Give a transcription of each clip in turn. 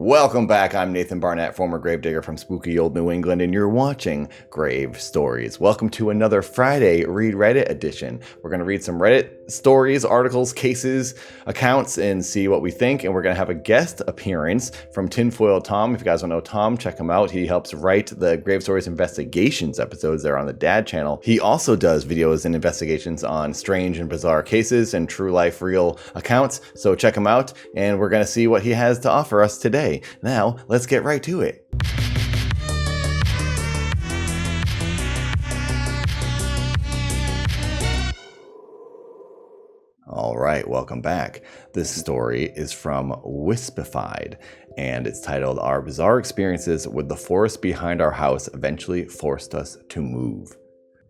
Welcome back. I'm Nathan Barnatt, former gravedigger from spooky old New England, and you're watching Grave Stories. Welcome to another Friday Read Reddit edition. We're going to read some Reddit stories, articles, cases, accounts, and see what we think. And we're going to have a guest appearance from Tinfoil Tom. If you guys don't know Tom, check him out. He helps write the Grave Stories Investigations episodes there on the Dad channel. He also does videos and investigations on strange and bizarre cases and true life real accounts. So check him out, and we're going to see what he has to offer us today. Now, let's get right to it. All right, welcome back. This story is from Wispified, and it's titled, "Our Bizarre Experiences with the Forest Behind Our House Eventually Forced Us to Move."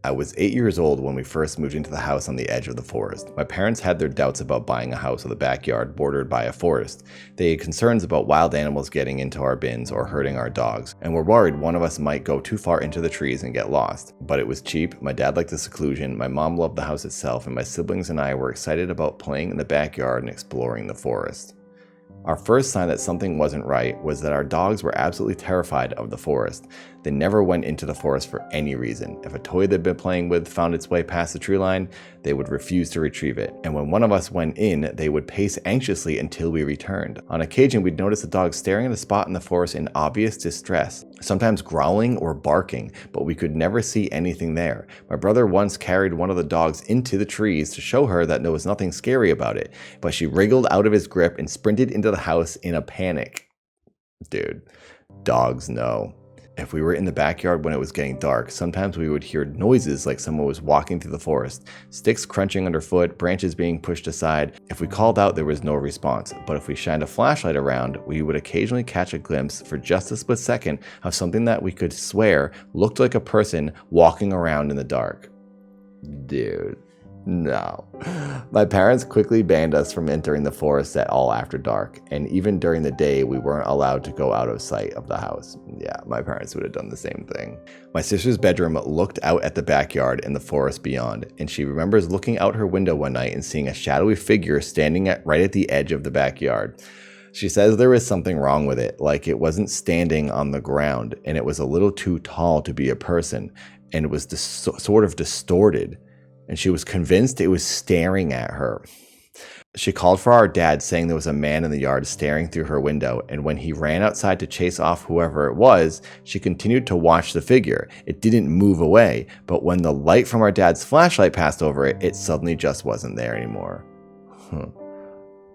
I was 8 years old when we first moved into the house on the edge of the forest. My parents had their doubts about buying a house with a backyard bordered by a forest. They had concerns about wild animals getting into our bins or hurting our dogs, and were worried one of us might go too far into the trees and get lost. But it was cheap, my dad liked the seclusion, my mom loved the house itself, and my siblings and I were excited about playing in the backyard and exploring the forest. Our first sign that something wasn't right was that our dogs were absolutely terrified of the forest. They never went into the forest for any reason. If a toy they'd been playing with found its way past the tree line, they would refuse to retrieve it. And when one of us went in, they would pace anxiously until we returned. On occasion, we'd notice the dog staring at a spot in the forest in obvious distress, sometimes growling or barking, but we could never see anything there. My brother once carried one of the dogs into the trees to show her that there was nothing scary about it, but she wriggled out of his grip and sprinted into the house in a panic. Dude, dogs know. If we were in the backyard when it was getting dark, sometimes we would hear noises like someone was walking through the forest, sticks crunching underfoot, branches being pushed aside. If we called out, there was no response, but if we shined a flashlight around, we would occasionally catch a glimpse for just a split second of something that we could swear looked like a person walking around in the dark. Dude. No. My parents quickly banned us from entering the forest at all after dark, and even during the day we weren't allowed to go out of sight of the house. Yeah, my parents would have done the same thing. My sister's bedroom looked out at the backyard and the forest beyond, and she remembers looking out her window one night and seeing a shadowy figure standing right at the edge of the backyard. She says there was something wrong with it, like it wasn't standing on the ground, and it was a little too tall to be a person, and it was sort of distorted. And she was convinced it was staring at her. She called for our dad, saying there was a man in the yard staring through her window, and when he ran outside to chase off whoever it was, she continued to watch the figure. It didn't move away, but when the light from our dad's flashlight passed over it, it suddenly just wasn't there anymore.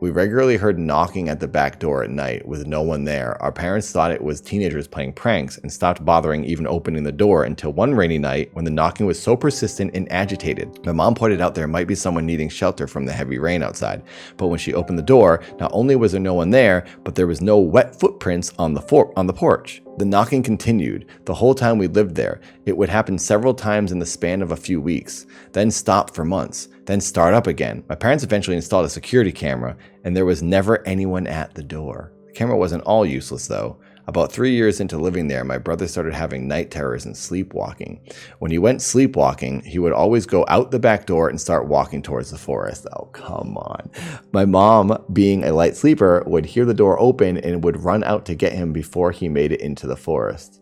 We regularly heard knocking at the back door at night with no one there. Our parents thought it was teenagers playing pranks and stopped bothering even opening the door until one rainy night when the knocking was so persistent and agitated. My mom pointed out there might be someone needing shelter from the heavy rain outside. But when she opened the door, not only was there no one there, but there was no wet footprints on the porch. The knocking continued the whole time we lived there. It would happen several times in the span of a few weeks, then stop for months, then start up again. My parents eventually installed a security camera, and there was never anyone at the door. The camera wasn't all useless though. About 3 years into living there, my brother started having night terrors and sleepwalking. When he went sleepwalking, he would always go out the back door and start walking towards the forest. Oh, come on. My mom, being a light sleeper, would hear the door open and would run out to get him before he made it into the forest.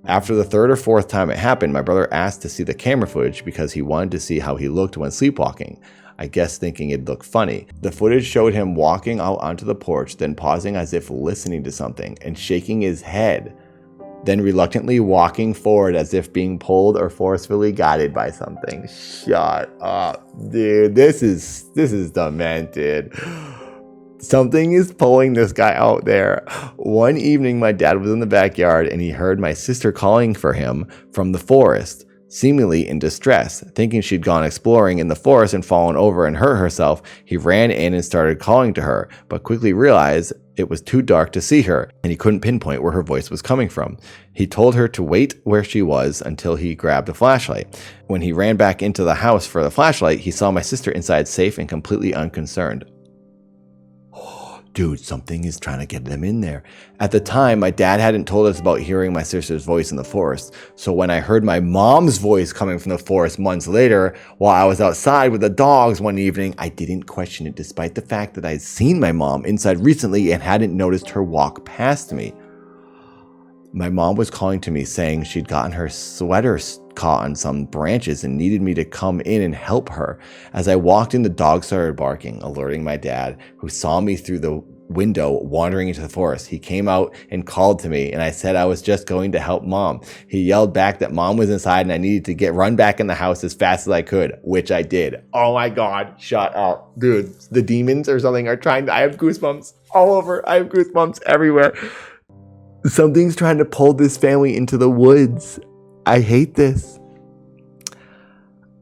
After the third or fourth time it happened, my brother asked to see the camera footage because he wanted to see how he looked when sleepwalking. I guess thinking it'd look funny. The footage showed him walking out onto the porch, then pausing as if listening to something and shaking his head, then reluctantly walking forward as if being pulled or forcefully guided by something. Shut up, dude. This is demented. Something is pulling this guy out there. One evening, my dad was in the backyard and he heard my sister calling for him from the forest, seemingly in distress. Thinking she'd gone exploring in the forest and fallen over and hurt herself, he ran in and started calling to her, but quickly realized it was too dark to see her, and he couldn't pinpoint where her voice was coming from. He told her to wait where she was until he grabbed a flashlight. When he ran back into the house for the flashlight, he saw my sister inside safe and completely unconcerned. dude, something is trying to get them in there. At the time, my dad hadn't told us about hearing my sister's voice in the forest. So when I heard my mom's voice coming from the forest months later, while I was outside with the dogs one evening, I didn't question it despite the fact that I'd seen my mom inside recently and hadn't noticed her walk past me. My mom was calling to me saying she'd gotten her sweater caught on some branches and needed me to come in and help her. As I walked in, the dog started barking, alerting my dad, who saw me through the window wandering into the forest. He came out and called to me, and I said I was just going to help mom. He yelled back that mom was inside and I needed to run back in the house as fast as I could, which I did. Oh my God, shut up. Dude, the demons or something are trying I have goosebumps all over. I have goosebumps everywhere. Something's trying to pull this family into the woods. I hate this.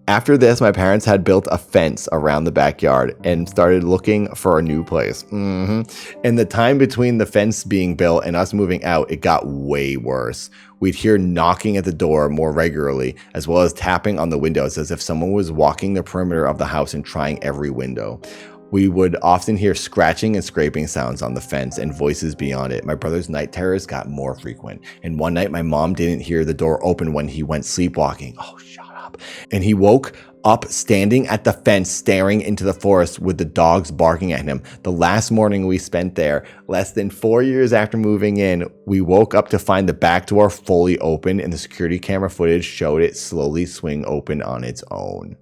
After this, my parents had built a fence around the backyard and started looking for a new place. In the time between the fence being built and us moving out, it got way worse. We'd hear knocking at the door more regularly, as well as tapping on the windows as if someone was walking the perimeter of the house and trying every window. We would often hear scratching and scraping sounds on the fence and voices beyond it. My brother's night terrors got more frequent. And one night, my mom didn't hear the door open when he went sleepwalking. Oh, shut up. And he woke up standing at the fence, staring into the forest with the dogs barking at him. The last morning we spent there, less than 4 years after moving in, we woke up to find the back door fully open and the security camera footage showed it slowly swing open on its own.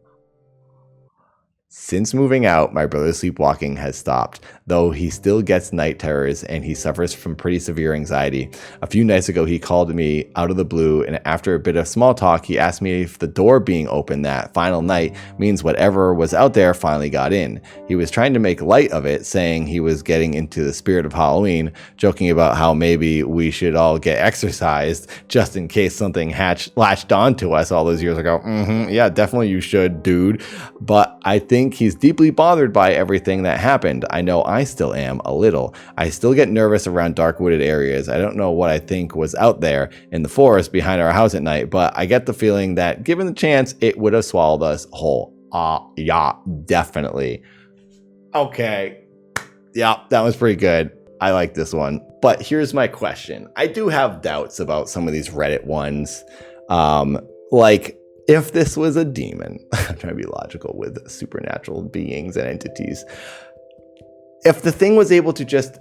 Since moving out, my brother's sleepwalking has stopped, though he still gets night terrors and he suffers from pretty severe anxiety. A few nights ago, he called me out of the blue, and after a bit of small talk, he asked me if the door being open that final night means whatever was out there finally got in. He was trying to make light of it, saying he was getting into the spirit of Halloween, joking about how maybe we should all get exercised just in case something latched onto us all those years ago. Yeah, definitely you should, dude. But I think he's deeply bothered by everything that happened. I know I still am a little. I still get nervous around dark wooded areas. I don't know what I think was out there in the forest behind our house at night, but I get the feeling that given the chance, it would have swallowed us whole. Yeah, definitely. Okay. Yeah, that was pretty good. I like this one. But here's my question. I do have doubts about some of these Reddit ones. If this was a demon, I'm trying to be logical with supernatural beings and entities. If the thing was able to just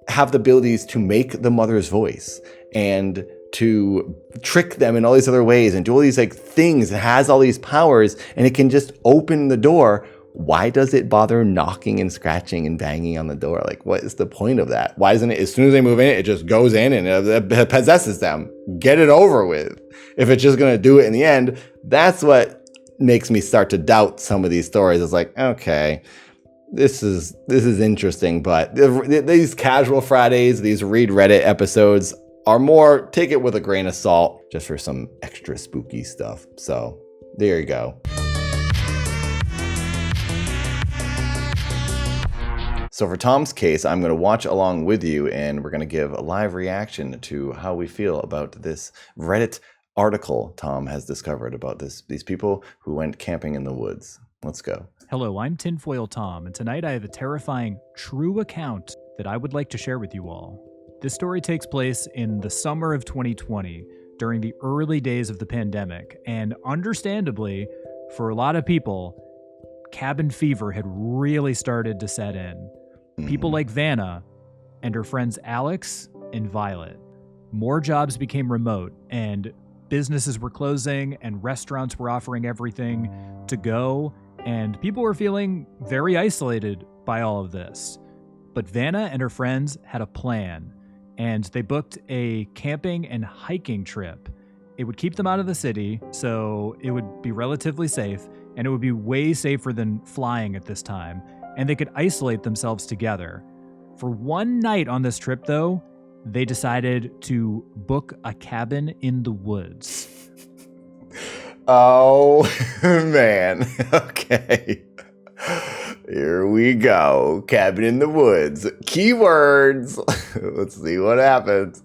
have the abilities to make the mother's voice and to trick them in all these other ways and do all these things, it has all these powers and it can just open the door, why does it bother knocking and scratching and banging on the door? What is the point of that? Why isn't it, as soon as they move in, it just goes in and it possesses them? Get it over with. If it's just going to do it in the end, that's what makes me start to doubt some of these stories. It's okay, this is interesting, but these casual Fridays, these read Reddit episodes are more, take it with a grain of salt, just for some extra spooky stuff. So there you go. So for Tom's case, I'm going to watch along with you and we're going to give a live reaction to how we feel about this Reddit article Tom has discovered about these people who went camping in the woods. Let's go. Hello, I'm Tinfoil Tom, and tonight I have a terrifying true account that I would like to share with you all. This story takes place in the summer of 2020, during the early days of the pandemic, and understandably, for a lot of people, cabin fever had really started to set in. People like Vanna and her friends Alex and Violet. More jobs became remote, and businesses were closing, and restaurants were offering everything to go, and people were feeling very isolated by all of this. But Vanna and her friends had a plan, and they booked a camping and hiking trip. It would keep them out of the city, so it would be relatively safe, and it would be way safer than flying at this time, and they could isolate themselves together. For one night on this trip, though, they decided to book a cabin in the woods. Oh, man. Okay. Here we go. Cabin in the woods. Keywords. Let's see what happens.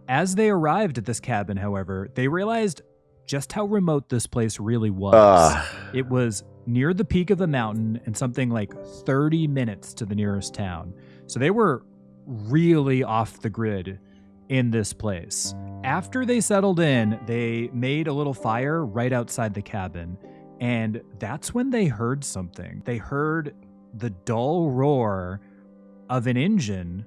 As they arrived at this cabin, however, they realized just how remote this place really was. It was near the peak of the mountain and something like 30 minutes to the nearest town. So they were really off the grid in this place. After they settled in, they made a little fire right outside the cabin. And that's when they heard something. They heard the dull roar of an engine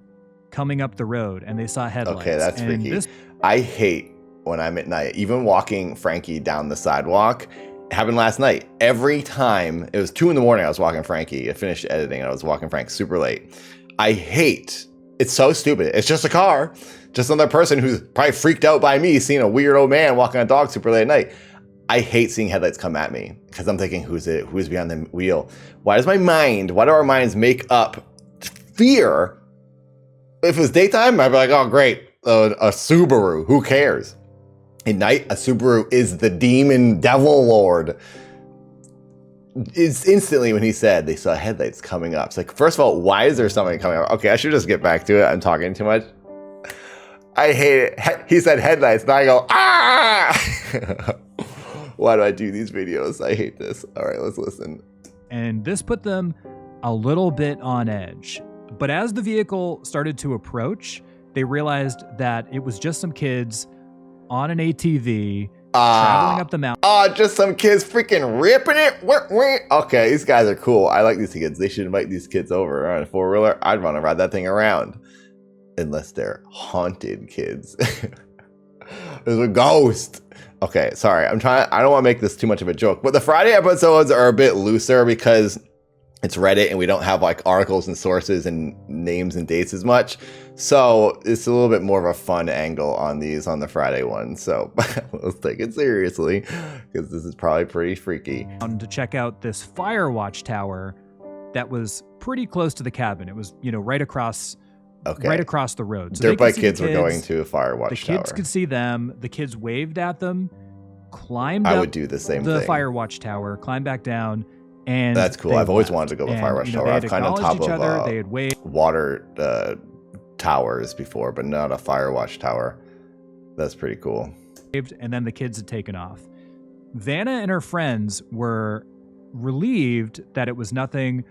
coming up the road, and they saw headlights. Okay, that's freaky. I hate when I'm at night, even walking Frankie down the sidewalk. It happened last night. Every time, it was 2 a.m, I was walking Frankie. I finished editing, and I was walking Frank super late. I hate, it's so stupid. It's just a car. Just another person who's probably freaked out by me seeing a weird old man walking a dog super late at night. I hate seeing headlights come at me because I'm thinking, who's it? Who's behind the wheel? Why do our minds make up fear? If it was daytime, I'd be like, oh, great. A Subaru. Who cares? At night, a Subaru is the demon devil lord. It's instantly when he said they saw headlights coming up. It's like, first of all, why is there something coming up? Okay, I should just get back to it. I'm talking too much. I hate it. He said headlights, and I go, ah! Why do I do these videos? I hate this. All right, let's listen. And this put them a little bit on edge. But as the vehicle started to approach, they realized that it was just some kids on an ATV traveling up the mountain. Just some kids freaking ripping it. Okay, these guys are cool. I like these kids. They should invite these kids over on a 4-wheeler. I'd want to ride that thing around. Unless they're haunted kids. There's a ghost. Okay, sorry. I don't want to make this too much of a joke, but the Friday episodes are a bit looser because it's Reddit and we don't have like articles and sources and names and dates as much. So it's a little bit more of a fun angle on these on the Friday ones. So let's take it seriously because this is probably pretty freaky. To check out this fire watch tower that was pretty close to the cabin. It was, right across the road. So dirt bike kids were going to a fire watch tower. The kids could see them. The kids waved at them, climbed I up would do the same the thing. fire watch tower, climbed back down, and that's cool. I've always wanted to go to a fire watch tower. I've climbed on top of they had waved. Water towers before, but not a fire watch tower. That's pretty cool. And then the kids had taken off. Vanna and her friends were relieved that it was nothing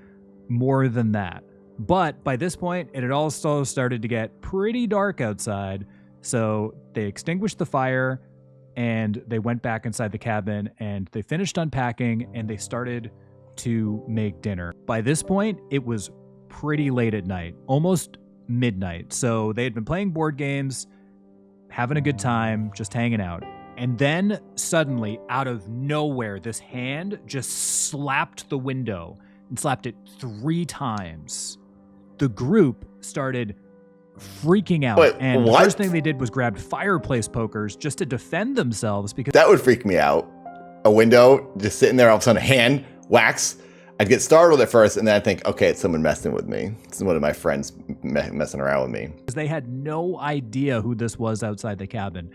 more than that. But by this point, it had also started to get pretty dark outside, so they extinguished the fire, and they went back inside the cabin, and they finished unpacking, and they started to make dinner. By this point, it was pretty late at night, almost midnight, so they had been playing board games, having a good time, just hanging out. And then, suddenly, out of nowhere, this hand just slapped the window and slapped it 3 times. The group started freaking out. And the first thing they did was grab fireplace pokers just to defend themselves because that would freak me out. A window just sitting there, all of a sudden a hand whacks. I'd get startled at first, and then I'd think, okay, it's someone messing with me. It's one of my friends messing around with me. They had no idea who this was outside the cabin.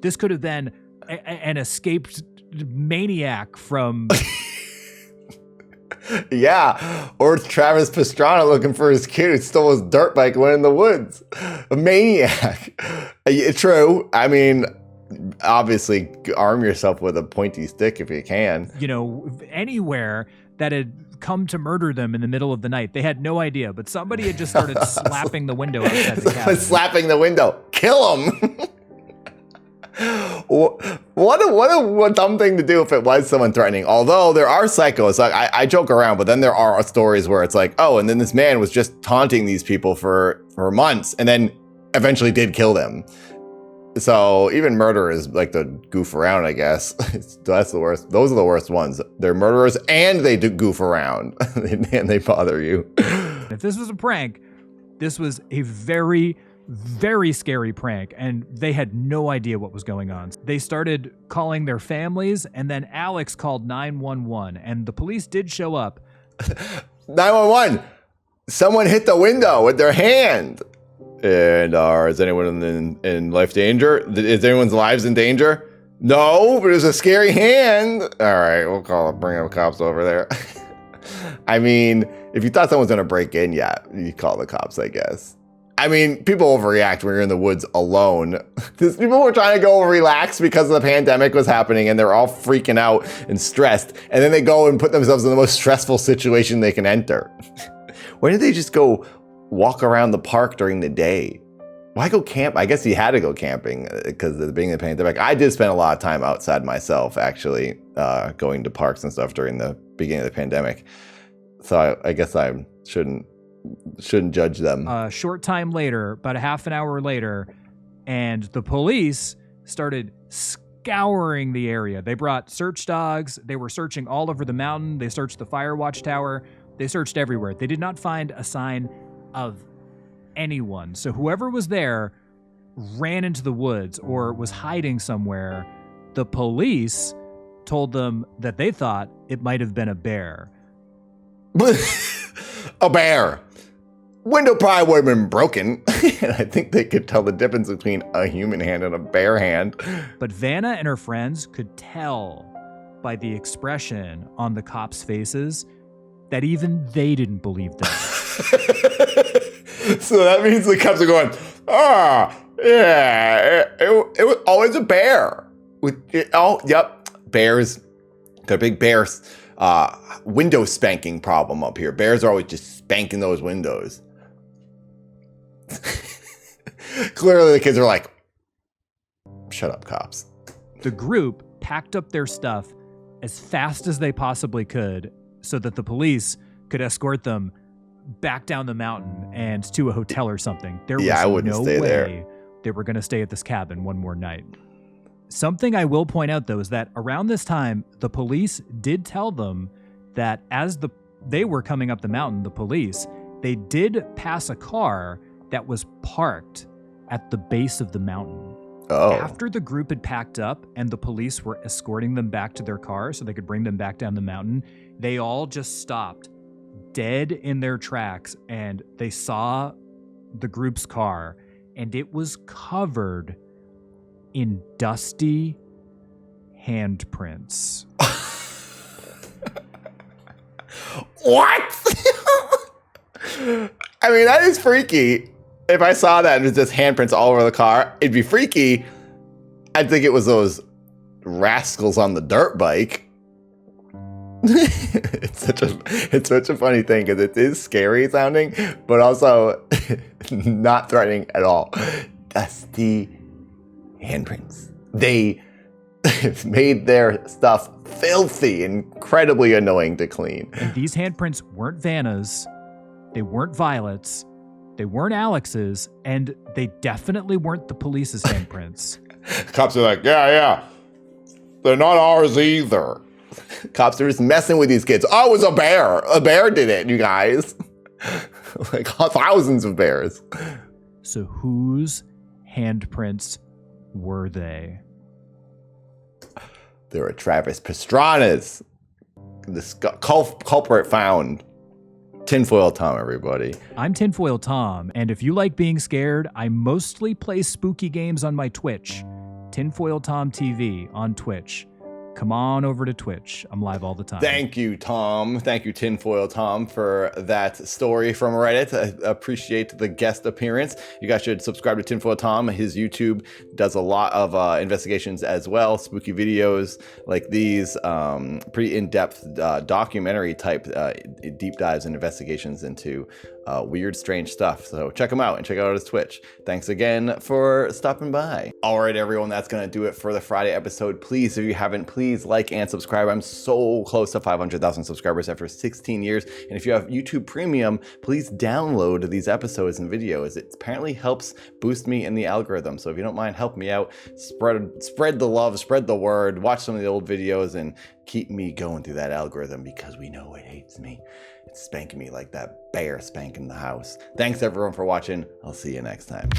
This could have been an escaped maniac from yeah, or it's Travis Pastrana looking for his kid who stole his dirt bike and went in the woods. A maniac. True. I mean, obviously, arm yourself with a pointy stick if you can. Anywhere that had come to murder them in the middle of the night. They had no idea, but somebody had just started slapping the window outside the cabin. Slapping the window. Kill him. What a dumb thing to do if it was someone threatening. Although there are psychos, I joke around, but then there are stories where it's like, oh, and then this man was just taunting these people for months and then eventually did kill them. So even murder is like the goof around, I guess. That's the worst. Those are the worst ones. They're murderers and they do goof around and they bother you. If this was a prank, this was a very, very scary prank, and they had no idea what was going on. They started calling their families, and then Alex called 911, and the police did show up. 911! Someone hit the window with their hand. And is anyone in life danger? Is anyone's lives in danger? No, but it was a scary hand. All right, we'll bring the cops over there. I mean, if you thought someone was going to break in, yeah, you call the cops, I guess. I mean, people overreact when you're in the woods alone. People were trying to go relax because the pandemic was happening and they're all freaking out and stressed. And then they go and put themselves in the most stressful situation they can enter. Why didn't they just go walk around the park during the day. Why go camp? I guess he had to go camping because of the beginning of the pandemic. I did spend a lot of time outside myself, actually, going to parks and stuff during the beginning of the pandemic. So I guess I shouldn't judge them. A short time later, about a half an hour later, and the police started scouring the area. They brought search dogs. They were searching all over the mountain. They searched the fire watch tower. They searched everywhere. They did not find a sign of anyone. So whoever was there ran into the woods or was hiding somewhere. The police told them that they thought it might have been a bear. A bear. Window probably would have been broken. And I think they could tell the difference between a human hand and a bear hand. But Vanna and her friends could tell by the expression on the cops' faces that even they didn't believe them. So that means the cops are going, yeah, it was always a bear. Yep, bears. Got a big bears window spanking problem up here. Bears are always just spanking those windows. Clearly the kids are like, shut up, cops. The group packed up their stuff as fast as they possibly could so that the police could escort them back down the mountain and to a hotel or something. There was I wouldn't no stay way there. They were going to stay at this cabin one more night. Something I will point out, though, is that around this time, the police did tell them that as they were coming up the mountain, the police, they did pass a car that was parked at the base of the mountain. Oh. After the group had packed up and the police were escorting them back to their car so they could bring them back down the mountain, they all just stopped dead in their tracks and they saw the group's car and it was covered in dusty handprints. What? I mean, that is freaky. If I saw that and it was just handprints all over the car, it'd be freaky. I'd think it was those rascals on the dirt bike. It's such a funny thing because it is scary sounding, but also not threatening at all. Dusty handprints. They made their stuff filthy, incredibly annoying to clean. And these handprints weren't Vanna's, they weren't Violet's, they weren't Alex's, and they definitely weren't the police's handprints. Cops are like, yeah, they're not ours either. Cops are just messing with these kids. Oh, it was a bear. A bear did it, you guys. Like thousands of bears. So whose handprints were they? They were Travis Pastrana's. The culprit found. Tinfoil Tom, everybody. I'm Tinfoil Tom, and if you like being scared, I mostly play spooky games on my Twitch. Tinfoil Tom TV on Twitch. Come on over to Twitch. I'm live all the time. Thank you, Tom. Thank you, Tinfoil Tom, for that story from Reddit. I appreciate the guest appearance. You guys should subscribe to Tinfoil Tom. His YouTube does a lot of investigations as well, spooky videos like these, pretty in-depth documentary type deep dives and investigations into weird, strange stuff. So check him out and check out his Twitch. Thanks again for stopping by. All right, everyone, that's going to do it for the Friday episode. Please, if you haven't, please like and subscribe. I'm so close to 500,000 subscribers after 16 years. And if you have YouTube Premium, please download these episodes and videos. It apparently helps boost me in the algorithm. So if you don't mind, help me out. Spread the love, spread the word, watch some of the old videos, and keep me going through that algorithm because we know it hates me. It's spanking me like that bear spanking the house. Thanks everyone for watching. I'll see you next time.